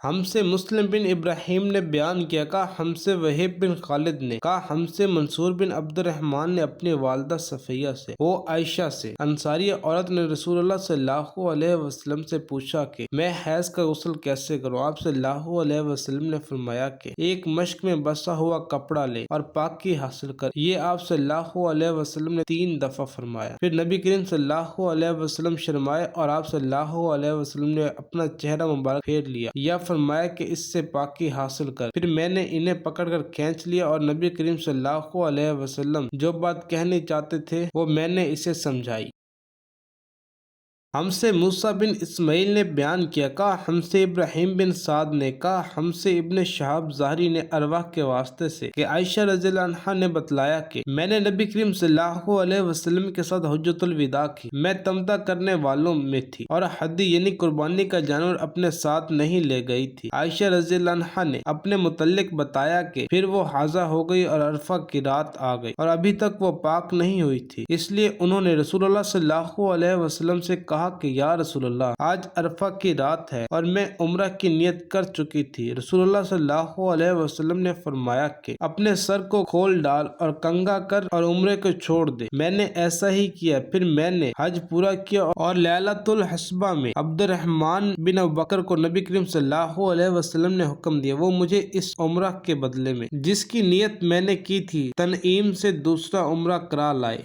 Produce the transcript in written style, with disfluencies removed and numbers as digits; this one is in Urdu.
ہم سے مسلم بن ابراہیم نے بیان کیا، کہا ہم سے وہیب بن خالد نے، کہا ہم سے منصور بن عبد الرحمن نے اپنی والدہ صفیہ سے، وہ عائشہ سے، انصاری عورت نے رسول اللہ صلی اللہ علیہ وسلم سے پوچھا کہ میں حیض کا غسل کیسے کروں؟ آپ صلی اللہ علیہ وسلم نے فرمایا کہ ایک مشک میں بسا ہوا کپڑا لے اور پاکی حاصل کر۔ یہ آپ صلی اللہ علیہ وسلم نے 3 دفعہ فرمایا۔ پھر نبی کریم صلی اللہ علیہ وسلم شرمائے اور آپ صلی اللہ علیہ وسلم نے اپنا چہرہ مبارک پھیر لیا، یا فرمایا کہ اس سے پاکی حاصل کر۔ پھر میں نے انہیں پکڑ کر کھینچ لیا اور نبی کریم صلی اللہ علیہ وسلم جو بات کہنی چاہتے تھے وہ میں نے اسے سمجھائی۔ ہم سے موسیٰ بن اسماعیل نے بیان کیا، کہا ہم سے ابراہیم بن سعد نے، کہا ہم سے ابن شہاب زہری نے ارواح کے واسطے سے کہ عائشہ رضی اللہ عنہا نے بتلایا کہ میں نے نبی کریم صلی اللہ علیہ وسلم کے ساتھ حجۃ الوداع کی، میں تمتع کرنے والوں میں تھی اور ہدی یعنی قربانی کا جانور اپنے ساتھ نہیں لے گئی تھی۔ عائشہ رضی اللہ عنہا نے اپنے متعلق بتایا کہ پھر وہ حاضہ ہو گئی اور عرفہ کی رات آ گئی اور ابھی تک وہ پاک نہیں ہوئی تھی، اس لیے انہوں نے رسول اللہ صلی اللہ علیہ وسلم سے کہا کہ یا رسول اللہ، آج عرفہ کی رات ہے اور میں عمرہ کی نیت کر چکی تھی۔ رسول اللہ صلی اللہ علیہ وسلم نے فرمایا کہ اپنے سر کو کھول ڈال اور کنگھا کر اور عمرے کو چھوڑ دے۔ میں نے ایسا ہی کیا، پھر میں نے حج پورا کیا اور لیلۃ الحصبہ میں عبد الرحمن بن ابوبکر کو نبی کریم صلی اللہ علیہ وسلم نے حکم دیا، وہ مجھے اس عمرہ کے بدلے میں جس کی نیت میں نے کی تھی تنعیم سے دوسرا عمرہ کرا لائے۔